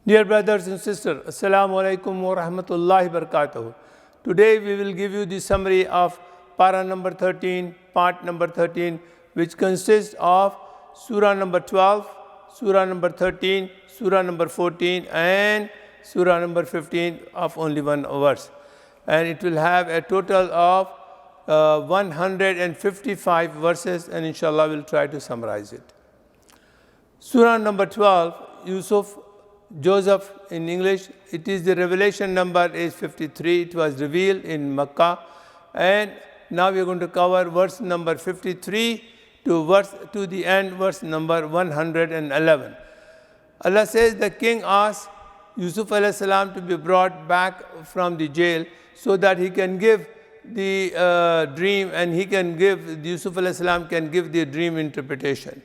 Dear brothers and sisters, Assalamu alaikum wa rahmatullahi wa barakatuh. Today we will give you the summary of para number 13, part number 13, which consists of surah number 12, surah number 13, surah number 14 and surah number 15 of only one verse. And it will have a total of 155 verses, and inshallah we'll try to summarize it. Surah number 12, Joseph in English, it is the revelation number is 53. It was revealed in Makkah, and now we are going to cover verse number 53 to the end, verse number 111. Allah says the king asked Yusuf alayhi salam to be brought back from the jail so that he can give the dream, and Yusuf alayhi salam can give the dream interpretation.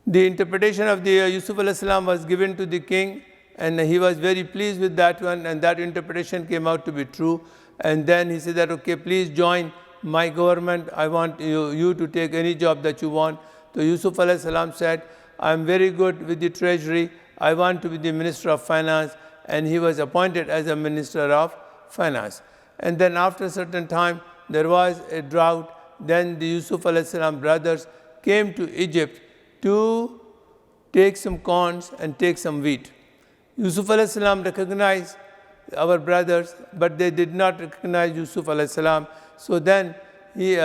The interpretation of the Yusuf alayhi salam was given to the king, and he was very pleased with that one, and that interpretation came out to be true. And then he said that, okay, please join my government. I want you to take any job that you want. So Yusuf alayhi salam said, I am very good with the treasury. I want to be the minister of finance. And he was appointed as a minister of finance. And then after a certain time, there was a drought. Then the Yusuf alayhi salam brothers came to Egypt to take some corns and take some wheat. Yusuf alayhi salam recognized our brothers, but they did not recognize Yusuf alayhi salam. So then he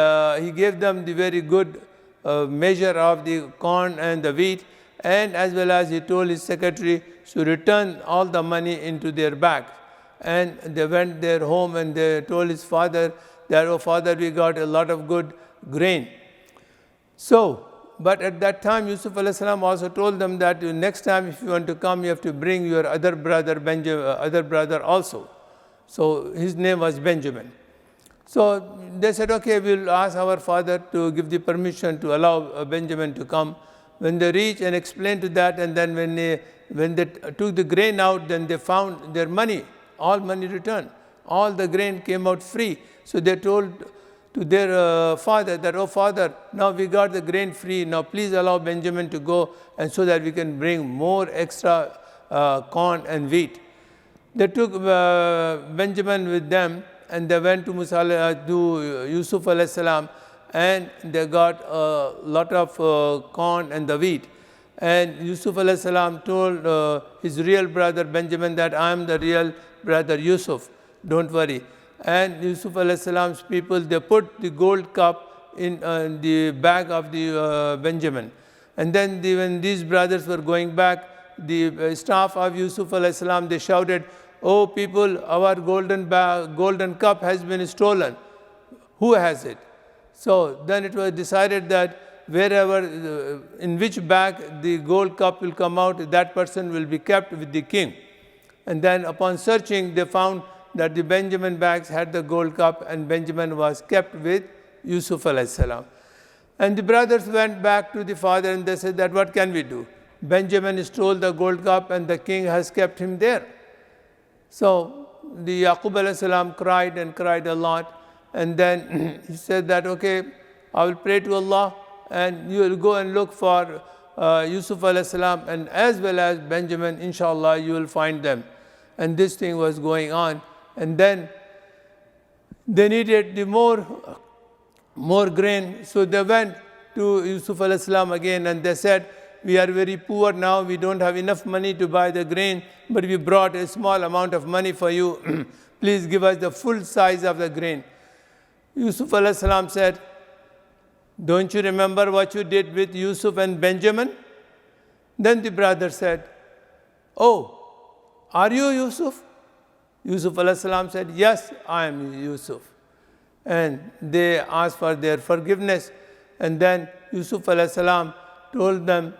gave them the very good measure of the corn and the wheat, and as well as he told his secretary to return all the money into their bag. And they went their home and they told his father that, oh father, we got a lot of good grain. But at that time, Yusuf alayhi salam also told them that next time if you want to come, you have to bring your other brother also. So his name was Benjamin. So they said, okay, we'll ask our father to give the permission to allow Benjamin to come. When they reached and explained to that, and then when they took the grain out, then they found their money, all money returned. All the grain came out free. So they told to their father that, oh father, now we got the grain free, now please allow Benjamin to go, and so that we can bring more extra corn and wheat. They took Benjamin with them, and they went to Yusuf alayhi salam, and they got a lot of corn and the wheat. And Yusuf alayhi salam told his real brother Benjamin that I am the real brother Yusuf, don't worry. And Yusuf alayhi salam's people, they put the gold cup in the bag of the Benjamin. And then when these brothers were going back, the staff of Yusuf alayhi salam, they shouted, oh people, our golden cup has been stolen. Who has it? So then it was decided that wherever, in which bag the gold cup will come out, that person will be kept with the king. And then upon searching, they found that the Benjamin bags had the gold cup, and Benjamin was kept with Yusuf alayhi salam. And the brothers went back to the father and they said that, what can we do? Benjamin stole the gold cup and the king has kept him there. So the Yaqub alayhi salam cried and cried a lot, and then he said that, okay, I will pray to Allah and you will go and look for Yusuf alayhi salam and as well as Benjamin, inshallah you will find them. And this thing was going on. And then they needed the more grain. So they went to Yusuf alayhi salam again and they said, we are very poor now, we don't have enough money to buy the grain, but we brought a small amount of money for you. Please give us the full size of the grain. Yusuf alayhi salam said, don't you remember what you did with Yusuf and Benjamin? Then the brother said, oh, are you Yusuf? Yusuf alayhi salam said, yes, I am Yusuf. And they asked for their forgiveness. And then Yusuf alayhi salam told them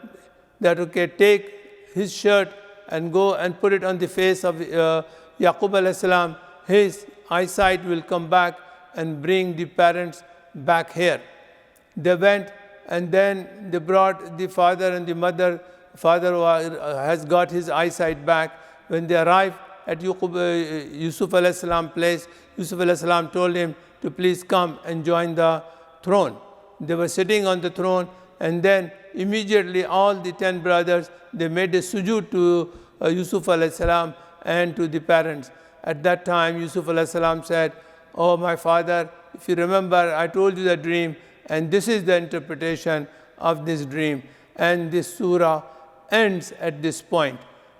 that, okay, take his shirt and go and put it on the face of Yaqub alayhi salam. His eyesight will come back and bring the parents back here. They went and then they brought the father and the mother. Father has got his eyesight back. When they arrived at Yusuf alayhi salam place, Yusuf alayhi salam told him to please come and join the throne. They were sitting on the throne, and then immediately all the 10 brothers, they made a sujood to Yusuf alayhi salam and to the parents. At that time, Yusuf alayhi salam said, "Oh, my father, if you remember, I told you the dream, and this is the interpretation of this dream." And this surah ends at this point.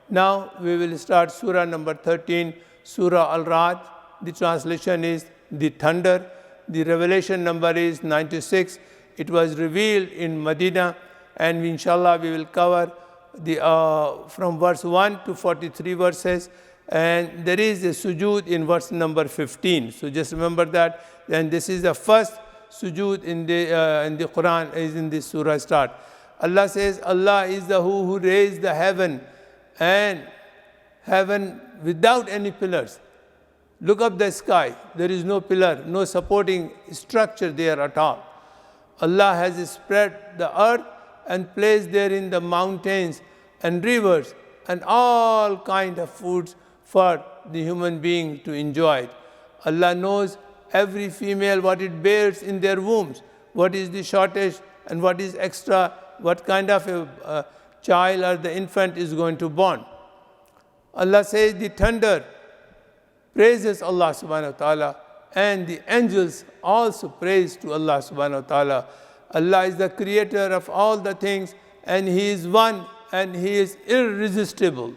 Now we will start surah number 13, Surah Al-Ra'd. The translation is the thunder. The revelation number is 96. It was revealed in Medina, and inshallah we will cover from verse 1 to 43 verses. And there is a sujood in verse number 15. So just remember that. And this is the first sujood in the Quran, is in this surah start. Allah says, Allah is the who raised the heaven, and heaven without any pillars. Look up the sky. There is no pillar, no supporting structure there at all. Allah has spread the earth and placed therein the mountains and rivers and all kind of foods for the human being to enjoy. Allah knows every female what it bears in their wombs, what is the shortage and what is extra, what kind of a child or the infant is going to born. Allah says the thunder praises Allah subhanahu wa ta'ala, and the angels also praise to Allah subhanahu wa ta'ala. Allah is the creator of all the things, and He is one, and He is irresistible.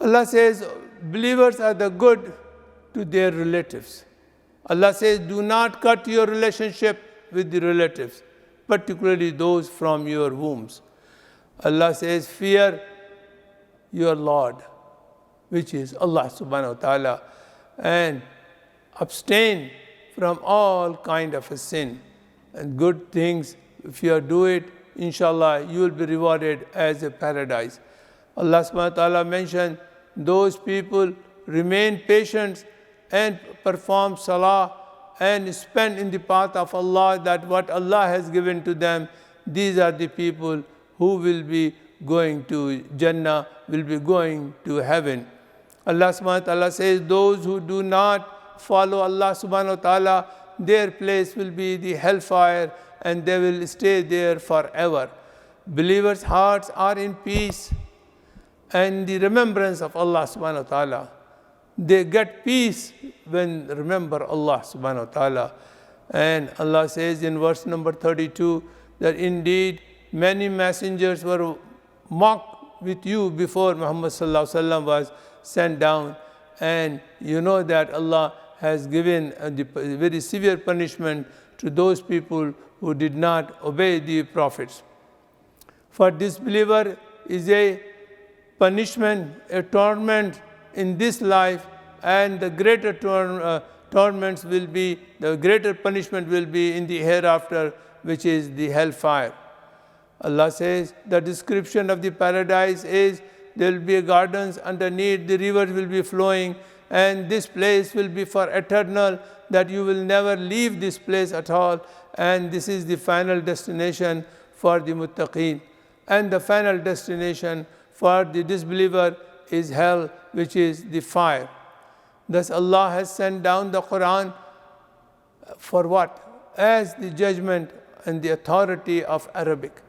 Allah says believers are the good to their relatives. Allah says do not cut your relationship with the relatives, particularly those from your wombs. Allah says fear your Lord, which is Allah subhanahu wa ta'ala, and abstain from all kind of a sin. And good things, if you do it, inshallah, you will be rewarded as a paradise. Allah subhanahu wa ta'ala mentioned those people remain patient and perform salah and spend in the path of Allah, that what Allah has given to them, these are the people who will be going to Jannah, will be going to heaven. Allah subhanahu wa ta'ala says those who do not follow Allah subhanahu wa ta'ala, their place will be the hellfire, and they will stay there forever. Believers' hearts are in peace and the remembrance of Allah subhanahu wa ta'ala. They get peace when remember Allah subhanahu wa ta'ala. And Allah says in verse number 32 that indeed many messengers were mocked with you before Muhammad sallallahu alaihi wasallam was sent down, and you know that Allah has given a very severe punishment to those people who did not obey the prophets. For disbeliever is a punishment, a torment in this life, and the greater torments will be, the greater punishment will be in the hereafter, which is the hellfire. Allah says the description of the paradise is there will be gardens underneath, the rivers will be flowing, and this place will be for eternal, that you will never leave this place at all. And this is the final destination for the muttaqeen. And the final destination for the disbeliever is hell, which is the fire. Thus Allah has sent down the Quran for what? As the judgment and the authority of Arabic.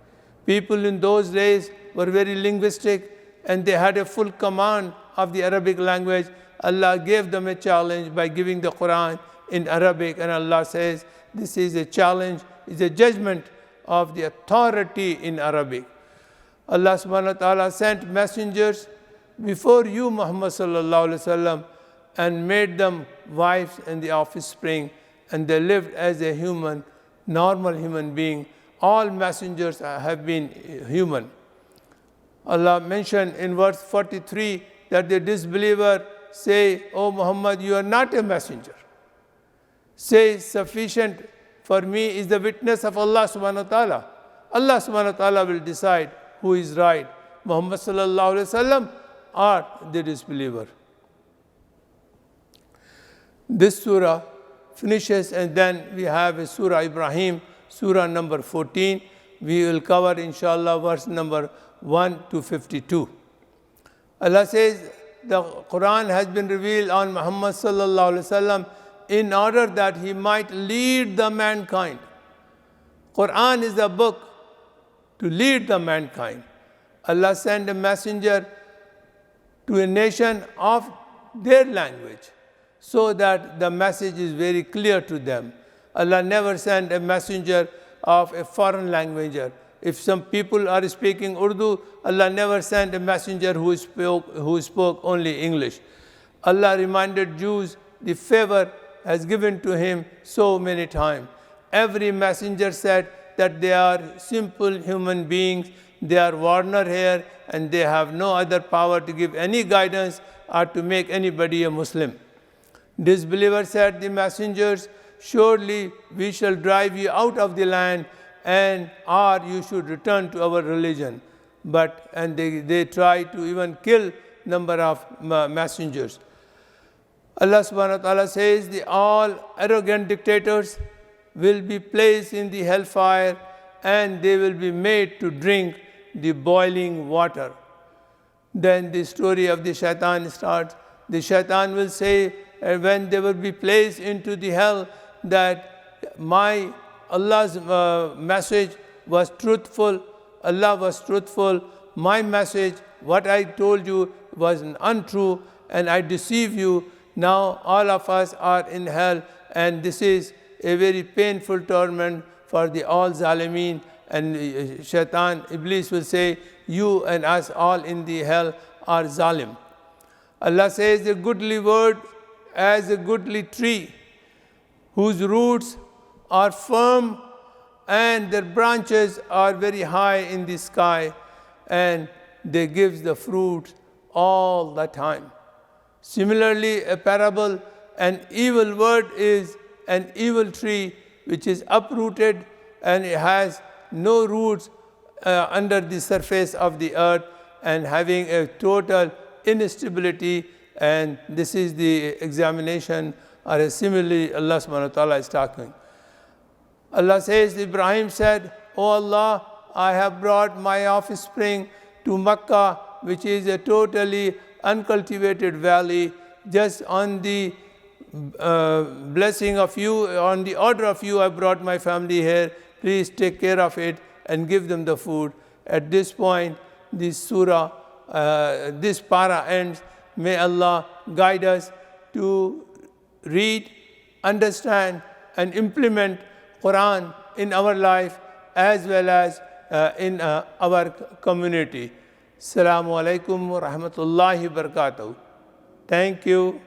People in those days were very linguistic, and they had a full command of the Arabic language. Allah gave them a challenge by giving the Quran in Arabic, and Allah says this is a challenge, is a judgment of the authority in Arabic. Allah subhanahu wa ta'ala sent messengers before you, Muhammad sallallahu alaihi wasallam, and made them wives and the offspring, and they lived as a human, normal human being. All messengers have been human. Allah mentioned in verse 43 that the disbeliever say, "O Muhammad, you are not a messenger." Say, "Sufficient for me is the witness of Allah subhanahu wa ta'ala." Allah subhanahu wa ta'ala will decide who is right, Muhammad sallallahu alaihi wasallam or the disbeliever. This surah finishes, and then we have a Surah Ibrahim, Surah number 14. We will cover inshallah verse number 1 to 52. Allah says the Quran has been revealed on Muhammad sallallahu alaihi wasallam in order that he might lead the mankind. Quran is a book to lead the mankind. Allah sent a messenger to a nation of their language so that the message is very clear to them. Allah never sent a messenger of a foreign language. If some people are speaking Urdu, Allah never sent a messenger who spoke only English. Allah reminded Jews the favor has given to him so many times. Every messenger said that they are simple human beings, they are worn here, and they have no other power to give any guidance or to make anybody a Muslim. Disbelievers said the messengers, surely we shall drive you out of the land, and or you should return to our religion. And they try to even kill number of messengers. Allah subhanahu wa ta'ala says the all arrogant dictators will be placed in the hellfire, and they will be made to drink the boiling water. Then the story of the shaitan starts. The shaitan will say, when they will be placed into the hell, that Allah's message was truthful, Allah was truthful, my message, what I told you was untrue, and I deceive you. Now all of us are in hell, and this is a very painful torment for the all zalimeen. And shaitan, Iblis will say, you and us all in the hell are zalim. Allah says a goodly word as a goodly tree, whose roots are firm and their branches are very high in the sky, and they give the fruit all the time. Similarly, a parable, an evil word is an evil tree which is uprooted and it has no roots under the surface of the earth and having a total instability, and this is the examination or a simile Allah subhanahu wa ta'ala is talking. Allah says, Ibrahim said, O Allah, I have brought my offspring to Makkah, which is a totally uncultivated valley. Just on the blessing of you, on the order of you, I brought my family here. Please take care of it and give them the food. At this point, this surah, this para ends. May Allah guide us to read, understand, and implement Quran in our life as well as in our community. Assalamu alaikum wa rahmatullahi wa barakatuh. Thank you.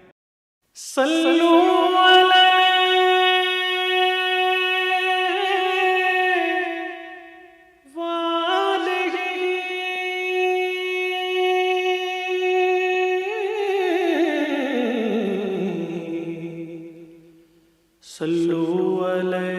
صلوا علیہ